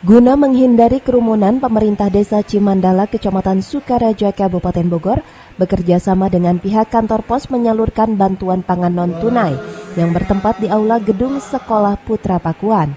Guna menghindari kerumunan, pemerintah Desa Cimandala, Kecamatan Sukaraja, Kabupaten Bogor, bekerja sama dengan pihak kantor pos menyalurkan bantuan pangan non-tunai yang bertempat di aula gedung Sekolah Putra Pakuan.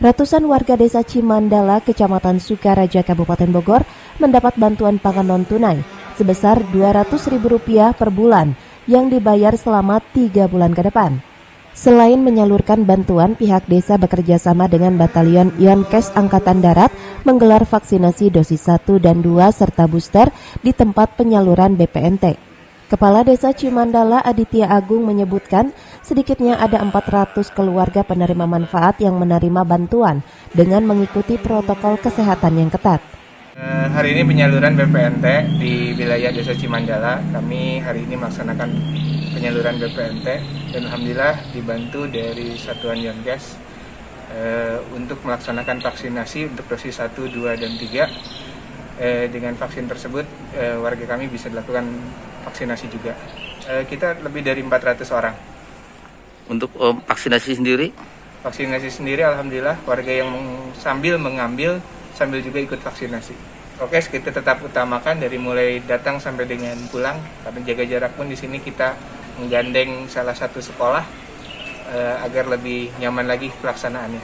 Ratusan warga Desa Cimandala, Kecamatan Sukaraja, Kabupaten Bogor, mendapat bantuan pangan non-tunai sebesar Rp200.000 per bulan yang dibayar selama 3 bulan ke depan. Selain menyalurkan bantuan, pihak desa bekerja sama dengan Batalion Yonkes Angkatan Darat menggelar vaksinasi dosis 1 dan 2 serta booster di tempat penyaluran BPNT. Kepala Desa Cimandala Aditya Agung menyebutkan sedikitnya ada 400 keluarga penerima manfaat yang menerima bantuan dengan mengikuti protokol kesehatan yang ketat. Hari ini penyaluran BPNT di wilayah Desa Cimandala. Kami hari ini melaksanakan penyaluran BPNT dan alhamdulillah dibantu dari Satuan Yonkes untuk melaksanakan vaksinasi untuk dosis 1, 2, dan 3. Dengan vaksin tersebut warga kami bisa dilakukan vaksinasi juga. Kita lebih dari 400 orang. Untuk vaksinasi sendiri? Vaksinasi sendiri alhamdulillah warga yang sambil mengambil sambil juga ikut vaksinasi. Oke, kita tetap utamakan dari mulai datang sampai dengan pulang. Karena jaga jarak pun di sini kita menggandeng salah satu sekolah agar lebih nyaman lagi pelaksanaannya.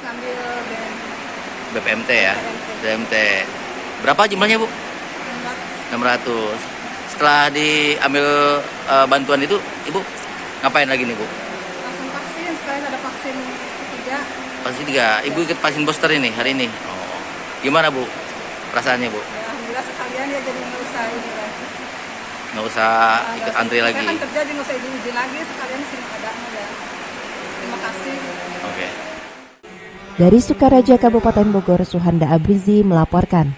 Ngambil BPMT ya? BPMT. Berapa jumlahnya, Bu? 600. Setelah diambil bantuan itu, Ibu ngapain lagi nih, Bu? langsung vaksin, sekarang ada vaksin ketiga. Vaksin 3. Ibu ikut vaksin booster ini hari ini. Oh. Gimana, Bu? Perasaannya, Bu? Ya, alhamdulillah sekalian ya jadi nggak usah ini lagi. Nggak usah ikut antri lagi. Saya kan kerja jadi nggak usah izin lagi, sekalian sini ada ya. Terima kasih. Oke. Dari Sukaraja, Kabupaten Bogor, Suhanda Abrizi melaporkan.